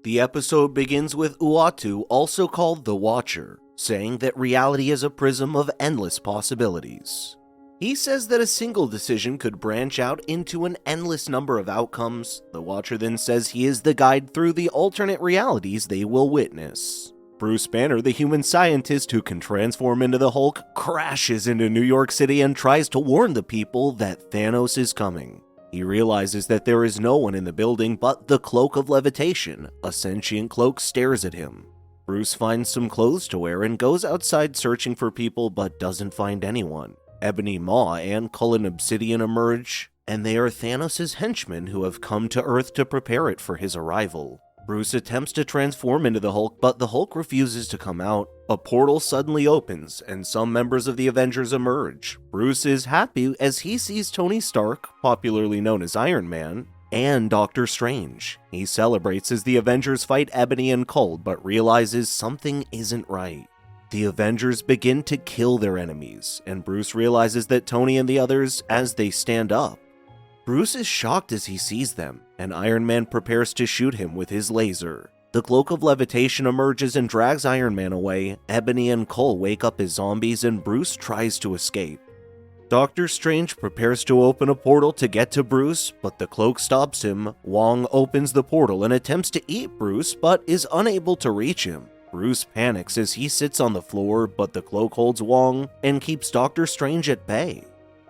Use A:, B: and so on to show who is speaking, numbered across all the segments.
A: The episode begins with Uatu, also called the Watcher, saying that reality is a prism of endless possibilities. He says that a single decision could branch out into an endless number of outcomes. The Watcher then says he is the guide through the alternate realities they will witness. Bruce Banner, the human scientist who can transform into the Hulk, crashes into New York City and tries to warn the people that Thanos is coming. He realizes that there is no one in the building but the Cloak of Levitation. A sentient cloak stares at him. Bruce finds some clothes to wear and goes outside searching for people but doesn't find anyone. Ebony Maw and Cullen Obsidian emerge, and they are Thanos' henchmen who have come to Earth to prepare it for his arrival. Bruce attempts to transform into the Hulk, but the Hulk refuses to come out. A portal suddenly opens, and some members of the Avengers emerge. Bruce is happy as he sees Tony Stark, popularly known as Iron Man, and Doctor Strange. He celebrates as the Avengers fight Ebony and Cull, but realizes something isn't right. The Avengers begin to kill their enemies, and Bruce realizes that Tony and the others as they stand up. Bruce is shocked as he sees them, and Iron Man prepares to shoot him with his laser. The Cloak of Levitation emerges and drags Iron Man away. Ebony and Cull wake up as zombies, and Bruce tries to escape. Doctor Strange prepares to open a portal to get to Bruce, but the cloak stops him. Wong opens the portal and attempts to eat Bruce, but is unable to reach him. Bruce panics as he sits on the floor, but the cloak holds Wong and keeps Doctor Strange at bay.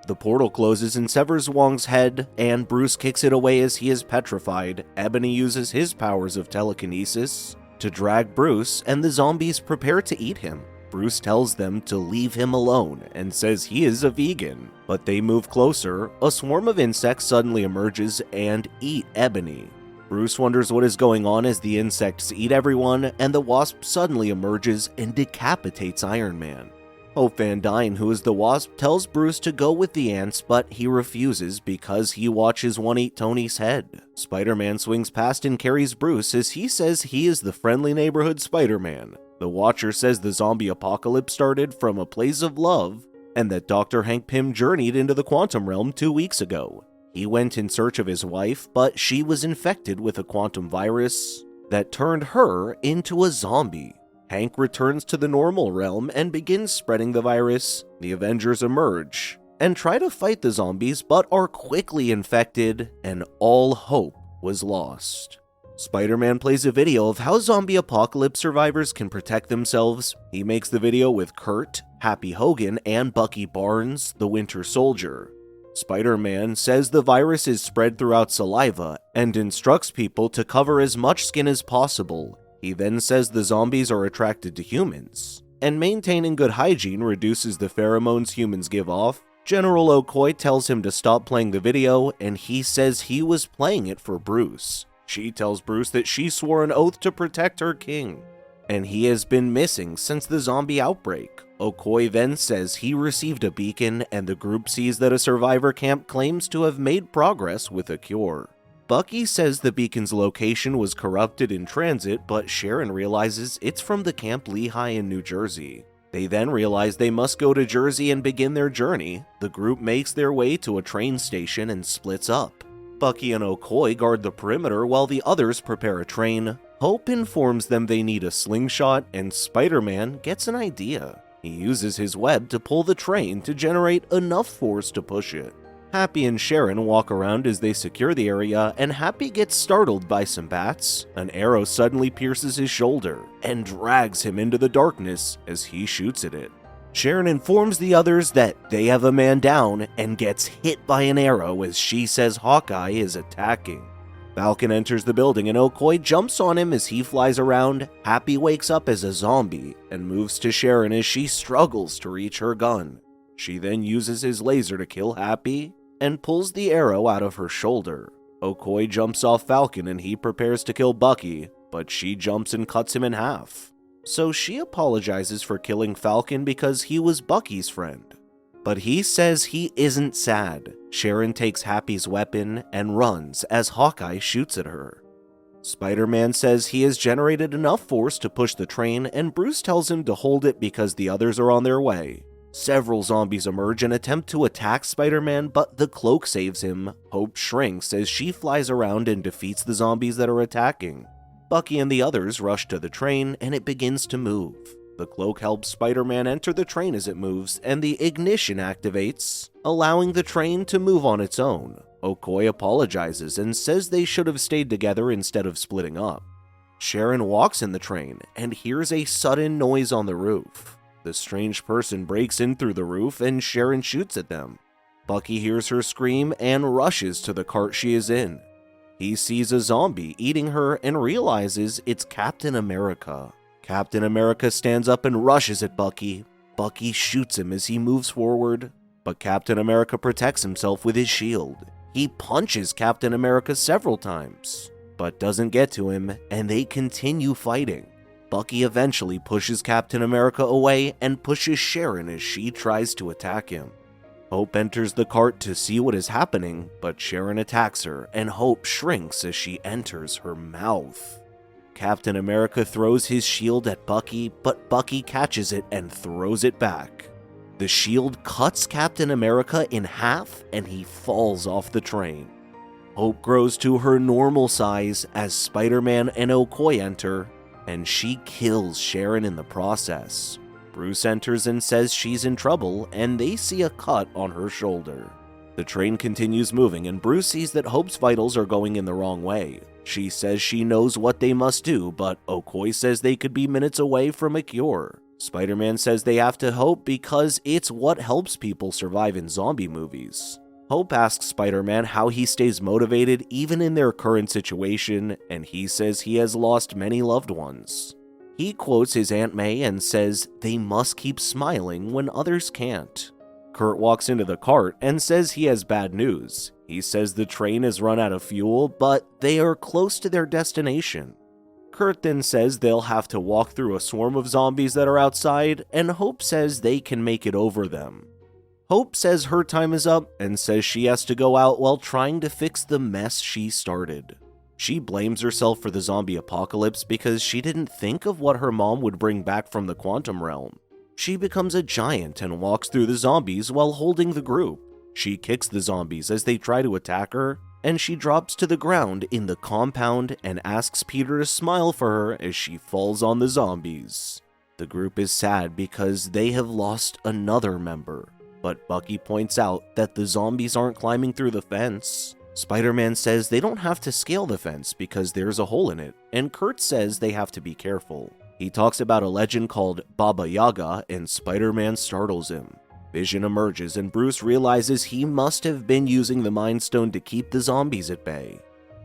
A: The portal closes and severs Wong's head, and Bruce kicks it away as he is petrified. Ebony uses his powers of telekinesis to drag Bruce, and the zombies prepare to eat him. Bruce tells them to leave him alone and says he is a vegan, but they move closer. A swarm of insects suddenly emerges and eat Ebony. Bruce wonders what is going on as the insects eat everyone, and the Wasp suddenly emerges and decapitates Iron Man. Hope Van Dyne, who is the Wasp, tells Bruce to go with the ants, but he refuses because he watches one eat Tony's head. Spider-Man swings past and carries Bruce as he says he is the friendly neighborhood Spider-Man. The Watcher says the zombie apocalypse started from a place of love, and that Dr. Hank Pym journeyed into the quantum realm 2 weeks ago. He went in search of his wife, but she was infected with a quantum virus that turned her into a zombie. Hank returns to the normal realm and begins spreading the virus. The Avengers emerge and try to fight the zombies, but are quickly infected, and all hope was lost. Spider-Man plays a video of how zombie apocalypse survivors can protect themselves. He makes the video with Kurt, Happy Hogan, and Bucky Barnes, the Winter Soldier. Spider-Man says the virus is spread throughout saliva and instructs people to cover as much skin as possible. He then says the zombies are attracted to humans, and maintaining good hygiene reduces the pheromones humans give off. General Okoye tells him to stop playing the video, and he says he was playing it for Bruce. She tells Bruce that she swore an oath to protect her king, and he has been missing since the zombie outbreak. Okoye then says he received a beacon, and the group sees that a survivor camp claims to have made progress with a cure. Bucky says the beacon's location was corrupted in transit, but Sharon realizes it's from the Camp Lehigh in New Jersey. They then realize they must go to Jersey and begin their journey. The group makes their way to a train station and splits up. Bucky and Okoye guard the perimeter while the others prepare a train. Hope informs them they need a slingshot, and Spider-Man gets an idea. He uses his web to pull the train to generate enough force to push it. Happy and Sharon walk around as they secure the area, and Happy gets startled by some bats. An arrow suddenly pierces his shoulder and drags him into the darkness as he shoots at it. Sharon informs the others that they have a man down and gets hit by an arrow as she says Hawkeye is attacking. Falcon enters the building and Okoye jumps on him as he flies around. Happy wakes up as a zombie and moves to Sharon as she struggles to reach her gun. She then uses his laser to kill Happy and pulls the arrow out of her shoulder. Okoye jumps off Falcon and he prepares to kill Bucky, but she jumps and cuts him in half. So she apologizes for killing Falcon because he was Bucky's friend. But he says he isn't sad. Sharon takes Happy's weapon and runs as Hawkeye shoots at her. Spider-Man says he has generated enough force to push the train, and Bruce tells him to hold it because the others are on their way. Several zombies emerge and attempt to attack Spider-Man, but the cloak saves him. Hope shrinks as she flies around and defeats the zombies that are attacking. Bucky and the others rush to the train and it begins to move. The cloak helps Spider-Man enter the train as it moves, and the ignition activates, allowing the train to move on its own. Okoye apologizes and says they should have stayed together instead of splitting up. Sharon walks in the train and hears a sudden noise on the roof. The strange person breaks in through the roof and Sharon shoots at them. Bucky hears her scream and rushes to the cart she is in. He sees a zombie eating her and realizes it's Captain America. Captain America stands up and rushes at Bucky. Bucky shoots him as he moves forward, but Captain America protects himself with his shield. He punches Captain America several times, but doesn't get to him, and they continue fighting. Bucky eventually pushes Captain America away and pushes Sharon as she tries to attack him. Hope enters the cart to see what is happening, but Sharon attacks her, and Hope shrinks as she enters her mouth. Captain America throws his shield at Bucky, but Bucky catches it and throws it back. The shield cuts Captain America in half, and he falls off the train. Hope grows to her normal size as Spider-Man and Okoye enter, and she kills Sharon in the process. Bruce enters and says she's in trouble, and they see a cut on her shoulder. The train continues moving, and Bruce sees that Hope's vitals are going in the wrong way. She says she knows what they must do, but Okoye says they could be minutes away from a cure. Spider-Man says they have to hope because it's what helps people survive in zombie movies. Hope asks Spider-Man how he stays motivated even in their current situation, and he says he has lost many loved ones. He quotes his Aunt May and says they must keep smiling when others can't. Kurt walks into the cart and says he has bad news. He says the train has run out of fuel, but they are close to their destination. Kurt then says they'll have to walk through a swarm of zombies that are outside, and Hope says they can make it over them. Hope says her time is up and says she has to go out while trying to fix the mess she started. She blames herself for the zombie apocalypse because she didn't think of what her mom would bring back from the quantum realm. She becomes a giant and walks through the zombies while holding the group. She kicks the zombies as they try to attack her, and she drops to the ground in the compound and asks Peter to smile for her as she falls on the zombies. The group is sad because they have lost another member, but Bucky points out that the zombies aren't climbing through the fence. Spider-Man says they don't have to scale the fence because there's a hole in it, and Kurt says they have to be careful. He talks about a legend called Baba Yaga, and Spider-Man startles him. Vision emerges, and Bruce realizes he must have been using the Mind Stone to keep the zombies at bay.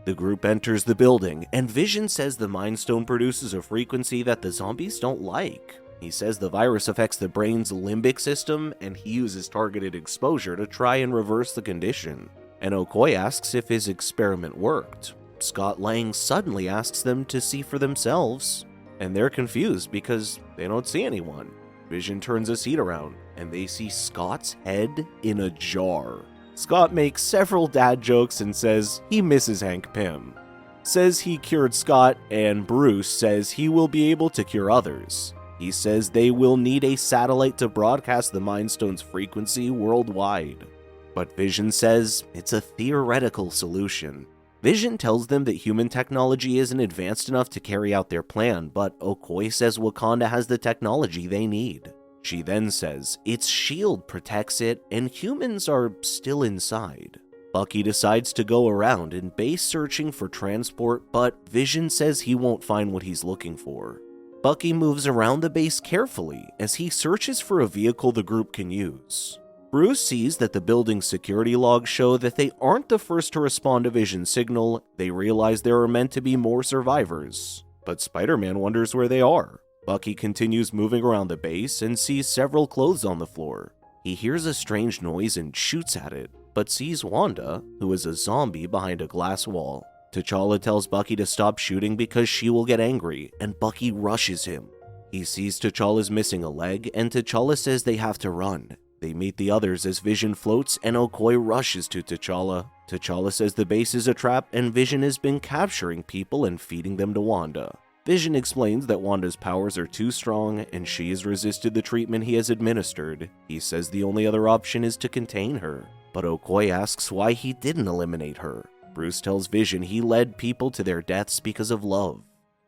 A: The group enters the building, and Vision says the Mind Stone produces a frequency that the zombies don't like. He says the virus affects the brain's limbic system, and he uses targeted exposure to try and reverse the condition. And Okoye asks if his experiment worked. Scott Lang suddenly asks them to see for themselves, and they're confused because they don't see anyone. Vision turns a seat around, and they see Scott's head in a jar. Scott makes several dad jokes and says he misses Hank Pym. Says he cured Scott, and Bruce says he will be able to cure others. He says they will need a satellite to broadcast the Mind Stone's frequency worldwide. But Vision says it's a theoretical solution. Vision tells them that human technology isn't advanced enough to carry out their plan, but Okoye says Wakanda has the technology they need. She then says its shield protects it and humans are still inside. Bucky decides to go around and base searching for transport, but Vision says he won't find what he's looking for. Bucky moves around the base carefully as he searches for a vehicle the group can use. Bruce sees that the building's security logs show that they aren't the first to respond to Vision's signal. They realize there are meant to be more survivors, but Spider-Man wonders where they are. Bucky continues moving around the base and sees several clothes on the floor. He hears a strange noise and shoots at it, but sees Wanda, who is a zombie behind a glass wall. T'Challa tells Bucky to stop shooting because she will get angry, and Bucky rushes him. He sees T'Challa's missing a leg, and T'Challa says they have to run. They meet the others as Vision floats, and Okoye rushes to T'Challa. T'Challa says the base is a trap, and Vision has been capturing people and feeding them to Wanda. Vision explains that Wanda's powers are too strong, and she has resisted the treatment he has administered. He says the only other option is to contain her, but Okoye asks why he didn't eliminate her. Bruce tells Vision he led people to their deaths because of love.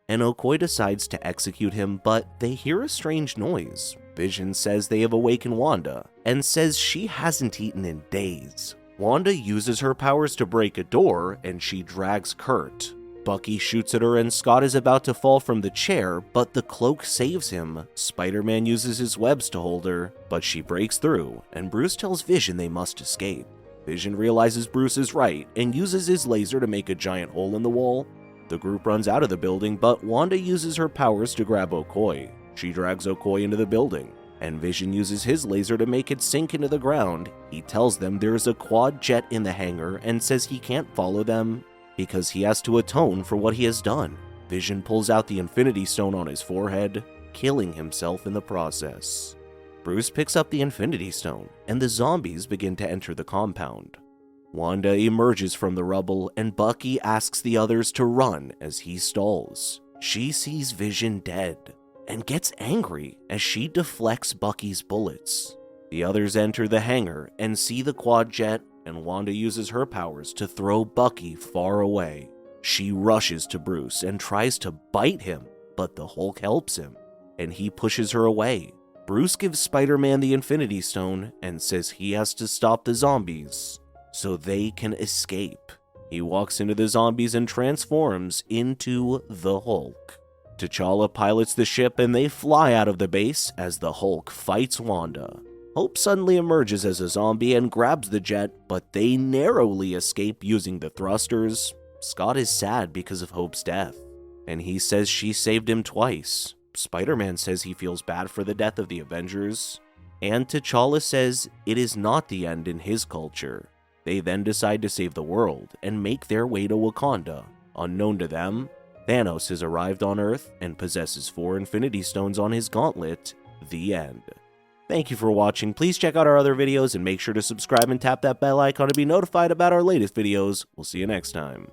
A: and Okoye decides to execute him, but they hear a strange noise. Vision says they have awakened Wanda, and says she hasn't eaten in days. Wanda uses her powers to break a door, and she drags Kurt. Bucky shoots at her and Scott is about to fall from the chair, but the cloak saves him. Spider-Man uses his webs to hold her, but she breaks through, and Bruce tells Vision they must escape. Vision realizes Bruce is right and uses his laser to make a giant hole in the wall. The group runs out of the building, but Wanda uses her powers to grab Okoye. She drags Okoye into the building, and Vision uses his laser to make it sink into the ground. He tells them there is a quad jet in the hangar and says he can't follow them because he has to atone for what he has done. Vision pulls out the Infinity Stone on his forehead, killing himself in the process. Bruce picks up the Infinity Stone, and the zombies begin to enter the compound. Wanda emerges from the rubble, and Bucky asks the others to run as he stalls. She sees Vision dead, and gets angry as she deflects Bucky's bullets. The others enter the hangar and see the quad jet, and Wanda uses her powers to throw Bucky far away. She rushes to Bruce and tries to bite him, but the Hulk helps him, and he pushes her away. Bruce gives Spider-Man the Infinity Stone and says he has to stop the zombies so they can escape. He walks into the zombies and transforms into the Hulk. T'Challa pilots the ship and they fly out of the base as the Hulk fights Wanda. Hope suddenly emerges as a zombie and grabs the jet, but they narrowly escape using the thrusters. Scott is sad because of Hope's death, and he says she saved him twice. Spider-Man says he feels bad for the death of the Avengers, and T'Challa says it is not the end in his culture. They then decide to save the world and make their way to Wakanda. Unknown to them, Thanos has arrived on Earth and possesses 4 Infinity Stones on his gauntlet. The end. Thank you for watching. Please check out our other videos and make sure to subscribe and tap that bell icon to be notified about our latest videos. We'll see you next time.